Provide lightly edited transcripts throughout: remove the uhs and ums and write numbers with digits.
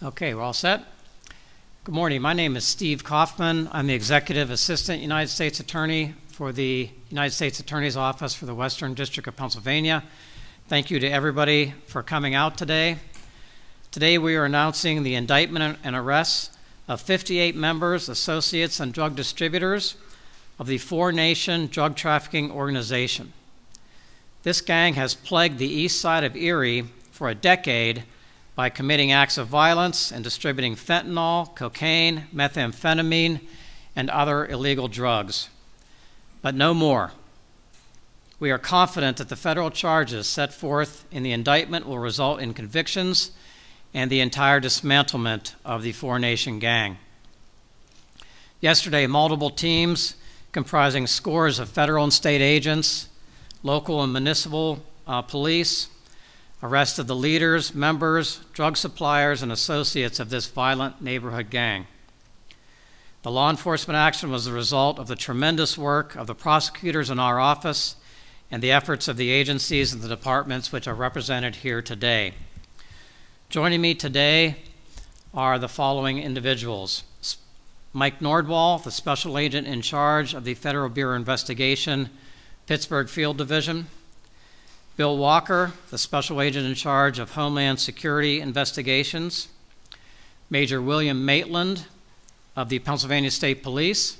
Okay, we're all set. Good morning. My name is Steve Kaufman. I'm the Executive Assistant United States Attorney for the United States Attorney's Office for the Western District of Pennsylvania. Thank you to everybody for coming out today. Today we are announcing the indictment and arrests of 58 members, associates, and drug distributors of the Four Nation Drug Trafficking Organization. This gang has plagued the east side of Erie for a decade by committing acts of violence and distributing fentanyl, cocaine, methamphetamine, and other illegal drugs. But no more. We are confident that the federal charges set forth in the indictment will result in convictions and the entire dismantlement of the Four Nation gang. Yesterday, multiple teams comprising scores of federal and state agents, local and municipal police, arrested the leaders, members, drug suppliers, and associates of this violent neighborhood gang. The law enforcement action was the result of the tremendous work of the prosecutors in our office and the efforts of the agencies and the departments which are represented here today. Joining me today are the following individuals: Mike Nordwall, the Special Agent in charge of the Federal Bureau of Investigation, Pittsburgh Field Division; Bill Walker, the Special Agent in charge of Homeland Security Investigations; Major William Maitland of the Pennsylvania State Police;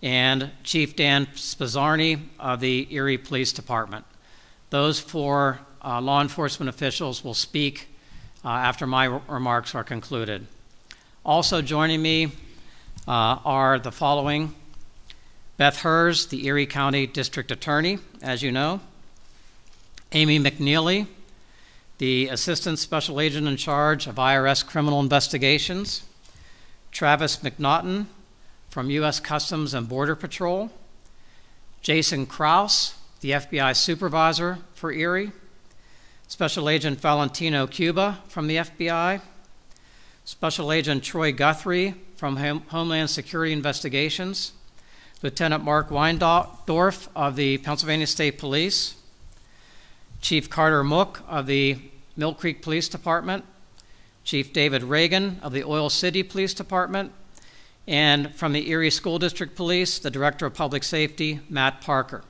and Chief Dan Spizzarni of the Erie Police Department. Those four law enforcement officials will speak after my remarks are concluded. Also joining me are the following: Beth Hers, the Erie County District Attorney, as you know; Amy McNeely, the Assistant Special Agent in charge of IRS Criminal Investigations; Travis McNaughton from U.S. Customs and Border Patrol; Jason Krause, the FBI Supervisor for Erie; Special Agent Valentino Cuba from the FBI; Special Agent Troy Guthrie from Homeland Security Investigations; Lieutenant Mark Weindorf of the Pennsylvania State Police; Chief Carter Mook of the Mill Creek Police Department; Chief David Reagan of the Oil City Police Department; and from the Erie School District Police, the Director of Public Safety, Matt Parker.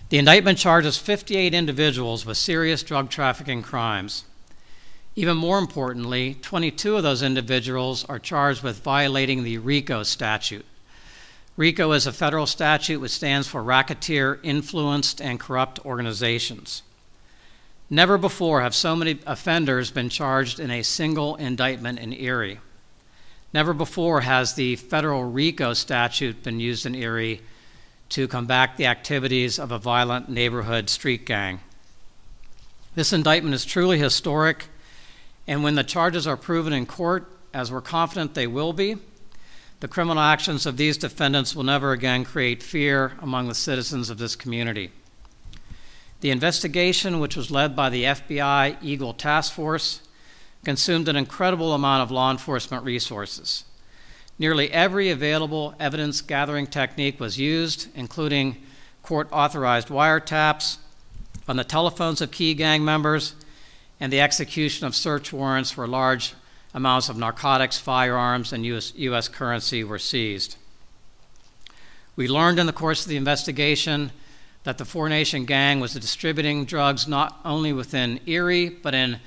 The indictment charges 58 individuals with serious drug trafficking crimes. Even more importantly, 22 of those individuals are charged with violating the RICO statute. RICO is a federal statute which stands for Racketeer, Influenced, and Corrupt Organizations. Never before have so many offenders been charged in a single indictment in Erie. Never before has the federal RICO statute been used in Erie to combat the activities of a violent neighborhood street gang. This indictment is truly historic, and when the charges are proven in court, as we're confident they will be, the criminal actions of these defendants will never again create fear among the citizens of this community. The investigation, which was led by the FBI Eagle Task Force, consumed an incredible amount of law enforcement resources. Nearly every available evidence-gathering technique was used, including court-authorized wiretaps on the telephones of key gang members and the execution of search warrants for large amounts of narcotics, firearms, and U.S. currency were seized. We learned in the course of the investigation that the Four Nation gang was distributing drugs not only within Erie, but in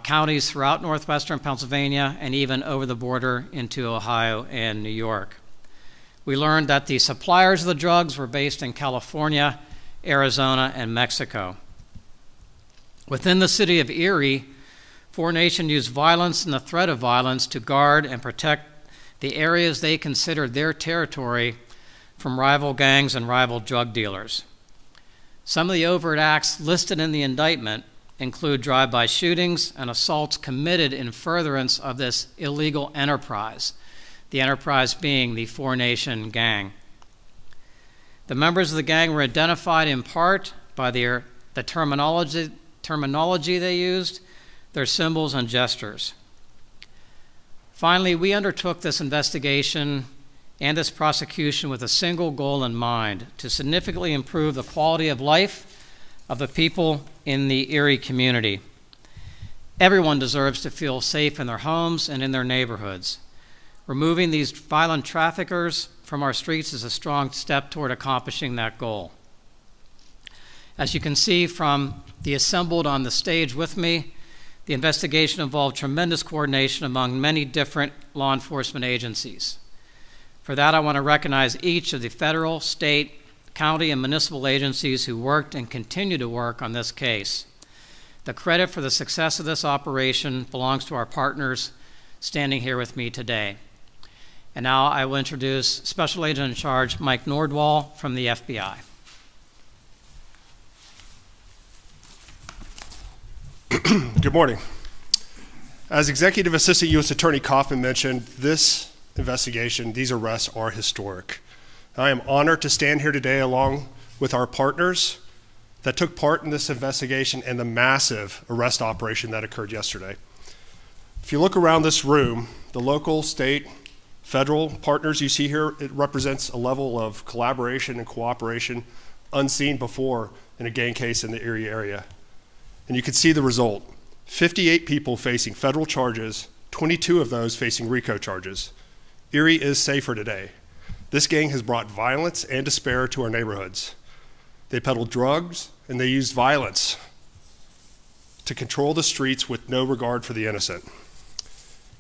counties throughout northwestern Pennsylvania and even over the border into Ohio and New York. We learned that the suppliers of the drugs were based in California, Arizona, and Mexico. Within the city of Erie, Four Nation used violence and the threat of violence to guard and protect the areas they considered their territory from rival gangs and rival drug dealers. Some of the overt acts listed in the indictment include drive-by shootings and assaults committed in furtherance of this illegal enterprise, the enterprise being the Four Nation gang. The members of the gang were identified in part by the terminology they used, their symbols and gestures. Finally, we undertook this investigation and this prosecution with a single goal in mind: to significantly improve the quality of life of the people in the Erie community. Everyone deserves to feel safe in their homes and in their neighborhoods. Removing these violent traffickers from our streets is a strong step toward accomplishing that goal. As you can see from the assembled on the stage with me, the investigation involved tremendous coordination among many different law enforcement agencies. For that, I want to recognize each of the federal, state, county, and municipal agencies who worked and continue to work on this case. The credit for the success of this operation belongs to our partners standing here with me today. And now I will introduce Special Agent in Charge Mike Nordwall from the FBI. Good morning. As Executive Assistant U.S. Attorney Kaufman mentioned, this investigation, these arrests are historic. I am honored to stand here today along with our partners that took part in this investigation and the massive arrest operation that occurred yesterday. If you look around this room, the local, state, federal partners you see here, it represents a level of collaboration and cooperation unseen before in a gang case in the Erie area. And you can see the result. 58 people facing federal charges, 22 of those facing RICO charges. Erie is safer today. This gang has brought violence and despair to our neighborhoods. They peddled drugs and they used violence to control the streets with no regard for the innocent.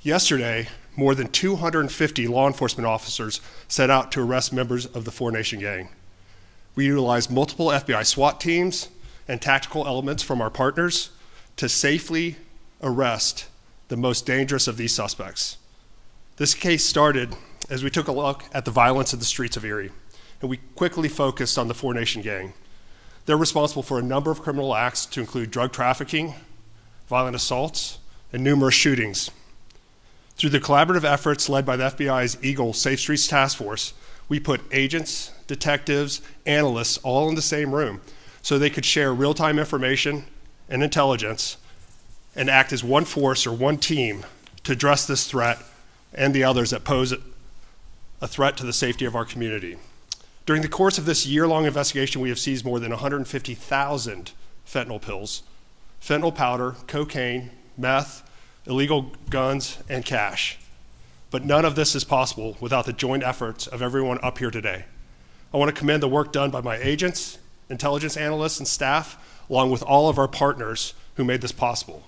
Yesterday, more than 250 law enforcement officers set out to arrest members of the Four Nation Gang. We utilized multiple FBI SWAT teams and tactical elements from our partners to safely arrest the most dangerous of these suspects. This case started as we took a look at the violence in the streets of Erie, and we quickly focused on the Four Nation Gang. They're responsible for a number of criminal acts to include drug trafficking, violent assaults, and numerous shootings. Through the collaborative efforts led by the FBI's Eagle Safe Streets Task Force, we put agents, detectives, analysts all in the same room so they could share real-time information and intelligence and act as one force or one team to address this threat and the others that pose a threat to the safety of our community. During the course of this year-long investigation, we have seized more than 150,000 fentanyl pills, fentanyl powder, cocaine, meth, illegal guns, and cash. But none of this is possible without the joint efforts of everyone up here today. I want to commend the work done by my agents, intelligence analysts, and staff, along with all of our partners who made this possible.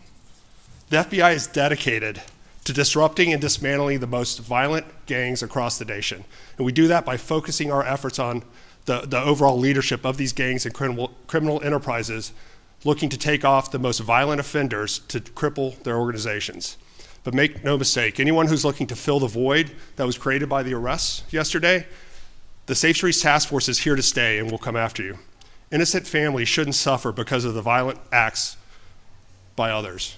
The FBI is dedicated to disrupting and dismantling the most violent gangs across the nation. And we do that by focusing our efforts on the overall leadership of these gangs and criminal enterprises, looking to take off the most violent offenders to cripple their organizations. But make no mistake, anyone who's looking to fill the void that was created by the arrests yesterday, the Safe Streets Task Force is here to stay and will come after you. Innocent families shouldn't suffer because of the violent acts by others.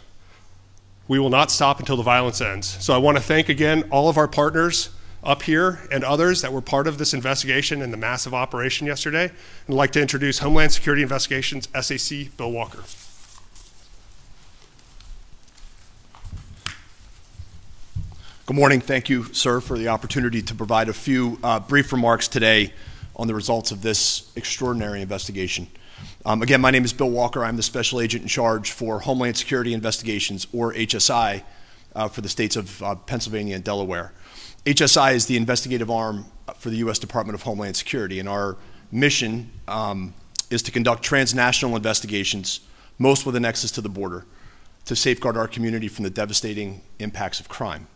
We will not stop until the violence ends. So I want to thank again all of our partners up here and others that were part of this investigation and the massive operation yesterday. And I'd like to introduce Homeland Security Investigations SAC Bill Walker. Good morning. Thank you, sir, for the opportunity to provide a few brief remarks today on the results of this extraordinary investigation. Again, my name is Bill Walker. I'm the Special Agent in Charge for Homeland Security Investigations, or HSI, for the states of Pennsylvania and Delaware. HSI is the investigative arm for the U.S. Department of Homeland Security, and our mission is to conduct transnational investigations, most with a nexus to the border, to safeguard our community from the devastating impacts of crime.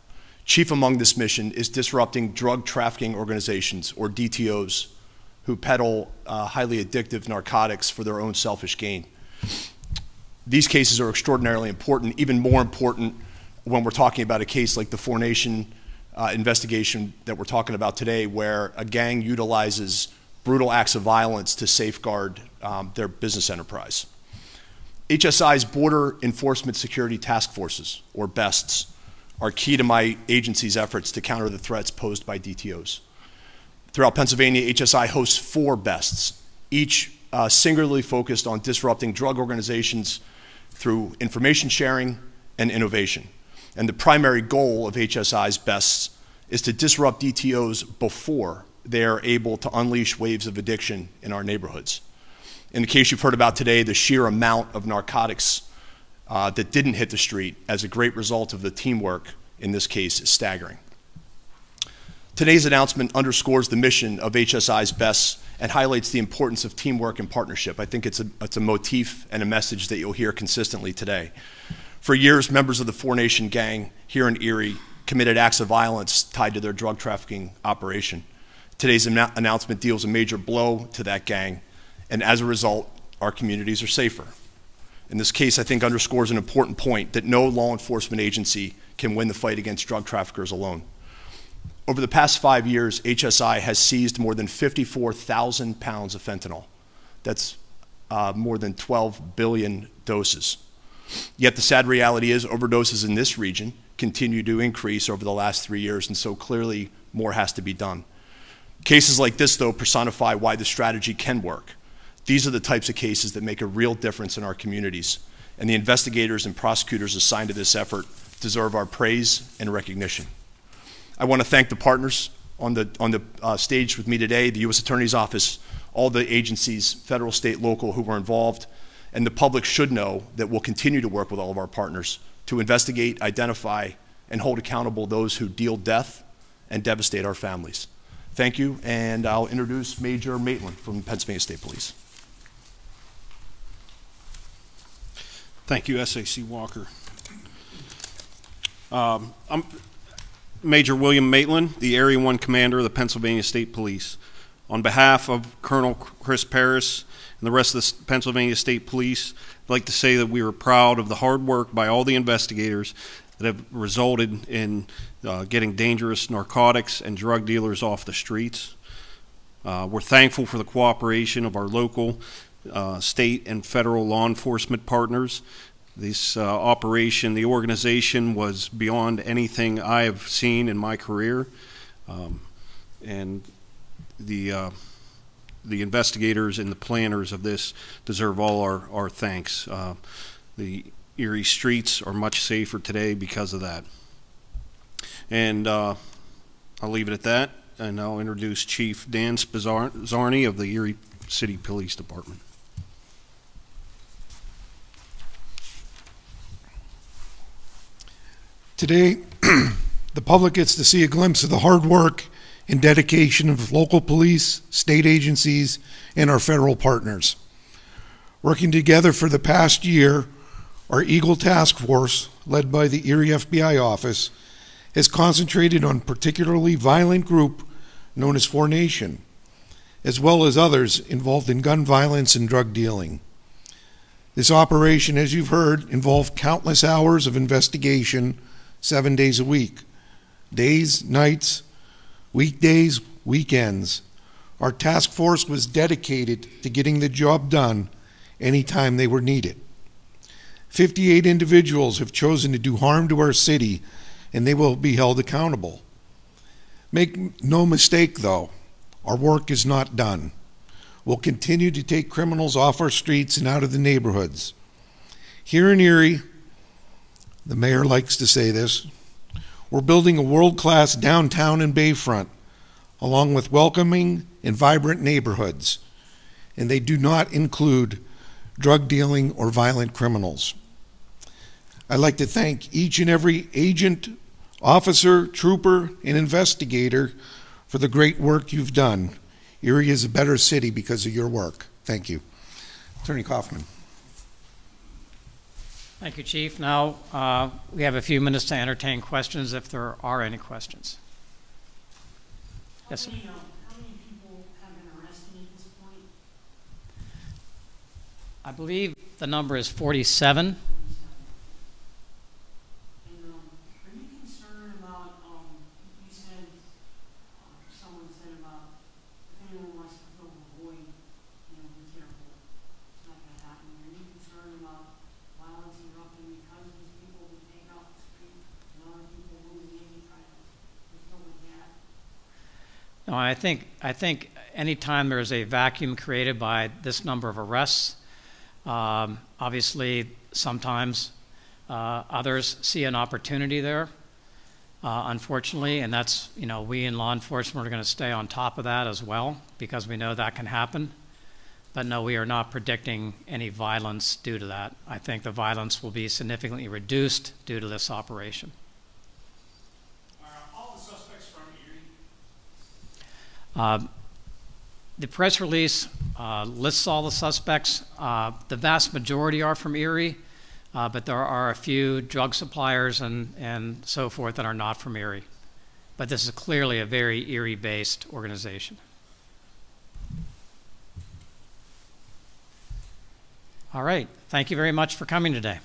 Chief among this mission is disrupting drug trafficking organizations, or DTOs, who peddle highly addictive narcotics for their own selfish gain. These cases are extraordinarily important, even more important when we're talking about a case like the Four Nation investigation that we're talking about today, where a gang utilizes brutal acts of violence to safeguard their business enterprise. HSI's Border Enforcement Security Task Forces, or BESTs, are key to my agency's efforts to counter the threats posed by DTOs. Throughout Pennsylvania, HSI hosts 4 BESTs, each singularly focused on disrupting drug organizations through information sharing and innovation. And the primary goal of HSI's BESTs is to disrupt DTOs before they are able to unleash waves of addiction in our neighborhoods. In the case you've heard about today, the sheer amount of narcotics that didn't hit the street as a great result of the teamwork in this case is staggering. Today's announcement underscores the mission of HSI's BESS and highlights the importance of teamwork and partnership. I think it's a motif and a message that you'll hear consistently today. For years, members of the Four Nation gang here in Erie committed acts of violence tied to their drug trafficking operation. Today's announcement deals a major blow to that gang, and as a result, our communities are safer. In this case, I think underscores an important point that no law enforcement agency can win the fight against drug traffickers alone. Over the past 5 years, HSI has seized more than 54,000 pounds of fentanyl. That's more than 12 billion doses. Yet the sad reality is overdoses in this region continue to increase over the last 3 years, and so clearly more has to be done. Cases like this, though, personify why the strategy can work. These are the types of cases that make a real difference in our communities, and the investigators and prosecutors assigned to this effort deserve our praise and recognition. I want to thank the partners on the stage with me today, the U.S. Attorney's Office, all the agencies, federal, state, local, who were involved, and the public should know that we'll continue to work with all of our partners to investigate, identify, and hold accountable those who deal death and devastate our families. Thank you, and I'll introduce Major Maitland from Pennsylvania State Police. Thank you, SAC Walker. I'm Major William Maitland, the Area 1 Commander of the Pennsylvania State Police. On behalf of Colonel Chris Paris and the rest of the Pennsylvania State Police, I'd like to say that we are proud of the hard work by all the investigators that have resulted in getting dangerous narcotics and drug dealers off the streets. We're thankful for the cooperation of our local, state, and federal law enforcement partners. This operation, the organization was beyond anything I have seen in my career, and the investigators and the planners of this deserve all our thanks. The Erie streets are much safer today because of that. And I'll leave it at that, and I'll introduce Chief Dan Spizzarni of the Erie City Police Department. Today, the public gets to see a glimpse of the hard work and dedication of local police, state agencies, and our federal partners. Working together for the past year, our Eagle Task Force, led by the Erie FBI office, has concentrated on a particularly violent group known as Four Nation, as well as others involved in gun violence and drug dealing. This operation, as you've heard, involved countless hours of investigation 7 days a week, days, nights, weekdays, weekends. Our task force was dedicated to getting the job done anytime they were needed. 58 individuals have chosen to do harm to our city, and they will be held accountable. Make no mistake, though, our work is not done. We'll continue to take criminals off our streets and out of the neighborhoods. Here in Erie, the mayor likes to say this, we're building a world-class downtown and bayfront, along with welcoming and vibrant neighborhoods, and they do not include drug dealing or violent criminals. I'd like to thank each and every agent, officer, trooper, and investigator for the great work you've done. Erie is a better city because of your work. Thank you. Attorney Kaufman. Thank you, Chief. Now we have a few minutes to entertain questions if there are any questions. Yes, sir. How many people have been arrested at this point? I believe the number is 47. And are you concerned about, you said, someone said about if anyone wants to fill the void, be careful. It's not going to happen. Are you concerned about violence erupting because these people will take out the street and other people moving in and try to fill the gap? No, I think anytime there's a vacuum created by this number of arrests, obviously sometimes others see an opportunity there, unfortunately, and that's, we in law enforcement are going to stay on top of that as well because we know that can happen. But no, we are not predicting any violence due to that. I think the violence will be significantly reduced due to this operation. Are all the suspects from Erie? The press release lists all the suspects. The vast majority are from Erie, but there are a few drug suppliers and so forth that are not from Erie. But this is clearly a very Erie-based organization. All right. Thank you very much for coming today.